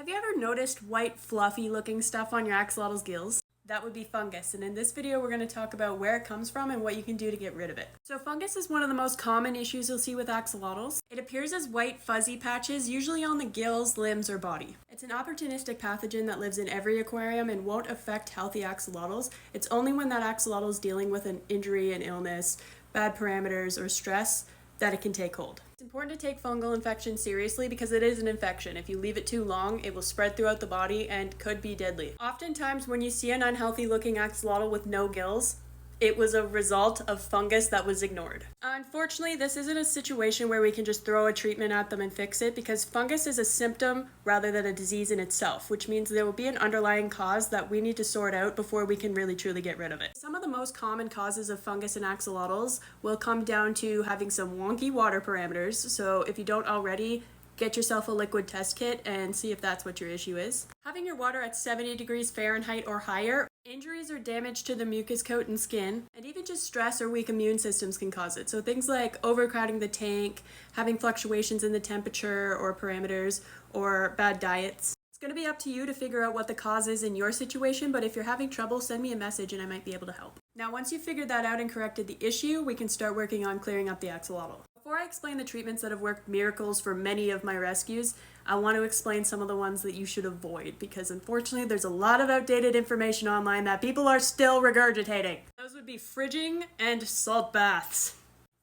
Have you ever noticed white fluffy looking stuff on your axolotl's gills? That would be fungus, and in this video we're going to talk about where it comes from and what you can do to get rid of it. So fungus is one of the most common issues you'll see with axolotls. It appears as white fuzzy patches, usually on the gills, limbs, or body. It's an opportunistic pathogen that lives in every aquarium and won't affect healthy axolotls. It's only when that axolotl is dealing with an injury, an illness, bad parameters, or stress that it can take hold. It's important to take fungal infection seriously because it is an infection. If you leave it too long, it will spread throughout the body and could be deadly. Oftentimes when you see an unhealthy looking axolotl with no gills, it was a result of fungus that was ignored. Unfortunately, this isn't a situation where we can just throw a treatment at them and fix it because fungus is a symptom rather than a disease in itself, which means there will be an underlying cause that we need to sort out before we can really truly get rid of it. Some of the most common causes of fungus in axolotls will come down to having some wonky water parameters, so if you don't already, get yourself a liquid test kit and see if that's what your issue is. Having your water at 70 degrees Fahrenheit or higher, injuries or damage to the mucus coat and skin, and even just stress or weak immune systems can cause it. So things like overcrowding the tank, having fluctuations in the temperature or parameters, or bad diets. It's going to be up to you to figure out what the cause is in your situation, but if you're having trouble, send me a message and I might be able to help. Now, once you've figured that out and corrected the issue, we can start working on clearing up the axolotl. Before I explain the treatments that have worked miracles for many of my rescues, I want to explain some of the ones that you should avoid because unfortunately there's a lot of outdated information online that people are still regurgitating. Those would be fridging and salt baths.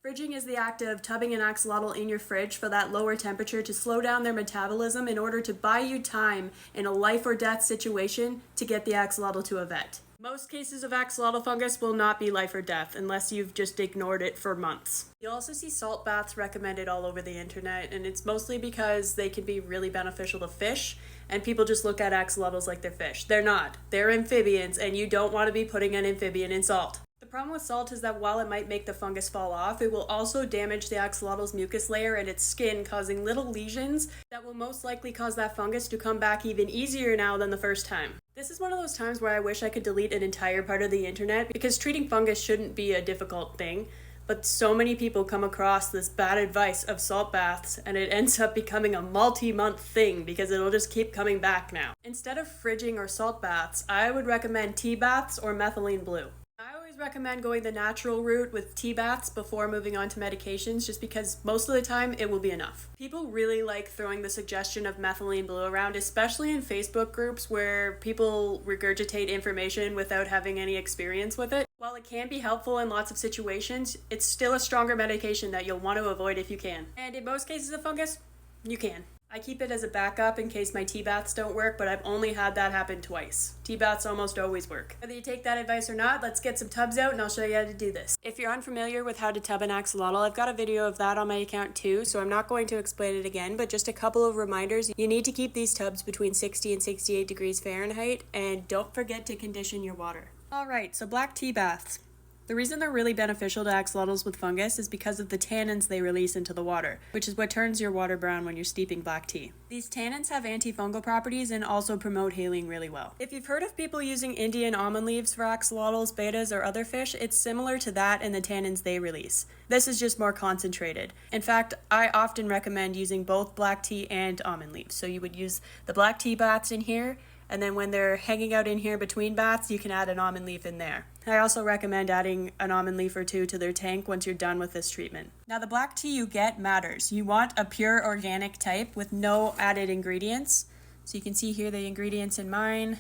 Fridging is the act of tubbing an axolotl in your fridge for that lower temperature to slow down their metabolism in order to buy you time in a life or death situation to get the axolotl to a vet. Most cases of axolotl fungus will not be life or death unless you've just ignored it for months. You'll also see salt baths recommended all over the internet, and it's mostly because they can be really beneficial to fish, and people just look at axolotls like they're fish. They're not. They're amphibians, and you don't want to be putting an amphibian in salt. The problem with salt is that while it might make the fungus fall off, it will also damage the axolotl's mucus layer and its skin, causing little lesions that will most likely cause that fungus to come back even easier now than the first time. This is one of those times where I wish I could delete an entire part of the internet because treating fungus shouldn't be a difficult thing, but so many people come across this bad advice of salt baths and it ends up becoming a multi-month thing because it'll just keep coming back now. Instead of fridging or salt baths, I would recommend tea baths or methylene blue. I always recommend going the natural route with tea baths before moving on to medications just because most of the time it will be enough. People really like throwing the suggestion of methylene blue around, especially in Facebook groups where people regurgitate information without having any experience with it. While it can be helpful in lots of situations, it's still a stronger medication that you'll want to avoid if you can. And in most cases of fungus, you can. I keep it as a backup in case my tea baths don't work, but I've only had that happen twice. Tea baths almost always work. Whether you take that advice or not, let's get some tubs out and I'll show you how to do this. If you're unfamiliar with how to tub an axolotl, I've got a video of that on my account too, so I'm not going to explain it again, but just a couple of reminders. You need to keep these tubs between 60 and 68 degrees Fahrenheit, and don't forget to condition your water. Alright, so black tea baths. The reason they're really beneficial to axolotls with fungus is because of the tannins they release into the water, which is what turns your water brown when you're steeping black tea. These tannins have antifungal properties and also promote healing really well. If you've heard of people using Indian almond leaves for axolotls, bettas, or other fish, it's similar to that and the tannins they release. This is just more concentrated. In fact, I often recommend using both black tea and almond leaves. So you would use the black tea baths in here, and then when they're hanging out in here between baths, you can add an almond leaf in there. I also recommend adding an almond leaf or two to their tank once you're done with this treatment. Now the black tea you get matters. You want a pure organic type with no added ingredients. So you can see here the ingredients in mine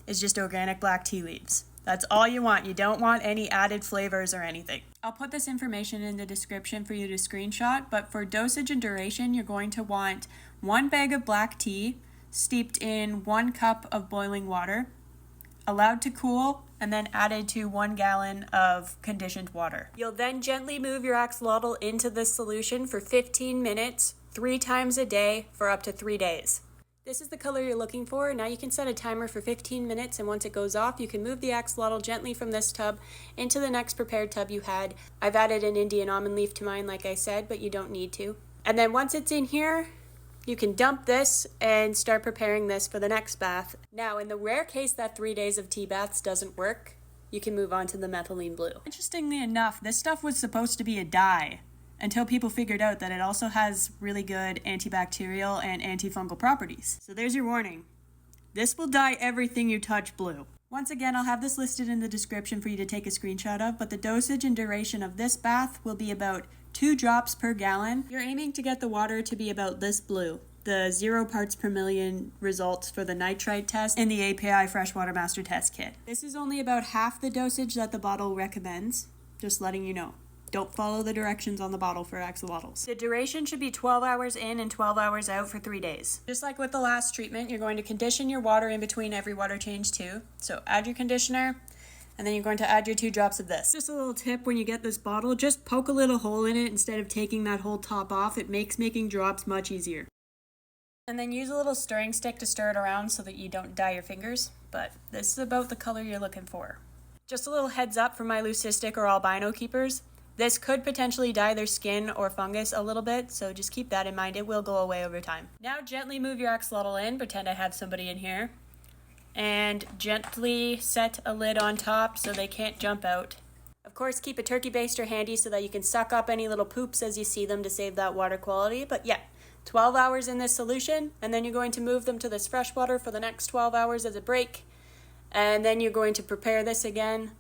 is just organic black tea leaves. That's all you want. You don't want any added flavors or anything. I'll put this information in the description for you to screenshot, but for dosage and duration, you're going to want 1 bag of black tea steeped in 1 cup of boiling water, allowed to cool, and then added to 1 gallon of conditioned water. You'll then gently move your axolotl into this solution for 15 minutes, 3 times a day for up to 3 days. This is the color you're looking for. Now you can set a timer for 15 minutes, and once it goes off, you can move the axolotl gently from this tub into the next prepared tub you had. I've added an Indian almond leaf to mine, like I said, but you don't need to. And then once it's in here, you can dump this and start preparing this for the next bath. Now, in the rare case that 3 days of tea baths doesn't work, you can move on to the methylene blue. Interestingly enough, this stuff was supposed to be a dye, until people figured out that it also has really good antibacterial and antifungal properties. So there's your warning. This will dye everything you touch blue. Once again, I'll have this listed in the description for you to take a screenshot of, but the dosage and duration of this bath will be about 2 drops per gallon. You're aiming to get the water to be about this blue. The 0 parts per million results for the nitrite test in the API Freshwater Master Test Kit. This is only about half the dosage that the bottle recommends, just letting you know. Don't follow the directions on the bottle for axolotls. The duration should be 12 hours in and 12 hours out for 3 days. Just like with the last treatment, you're going to condition your water in between every water change too. So add your conditioner, and then you're going to add your 2 drops of this. Just a little tip when you get this bottle, just poke a little hole in it instead of taking that whole top off. It makes making drops much easier. And then use a little stirring stick to stir it around so that you don't dye your fingers. But this is about the color you're looking for. Just a little heads up for my leucistic or albino keepers. This could potentially dye their skin or fungus a little bit, so just keep that in mind. It will go away over time. Now gently move your axolotl in. Pretend I have somebody in here. And gently set a lid on top so they can't jump out. Of course, keep a turkey baster handy so that you can suck up any little poops as you see them to save that water quality. But yeah, 12 hours in this solution, and then you're going to move them to this fresh water for the next 12 hours as a break. And then you're going to prepare this again.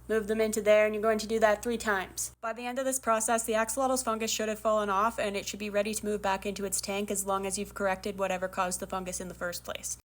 Move them into there, and you're going to do that 3 times. By the end of this process, the axolotl fungus should have fallen off, and it should be ready to move back into its tank as long as you've corrected whatever caused the fungus in the first place.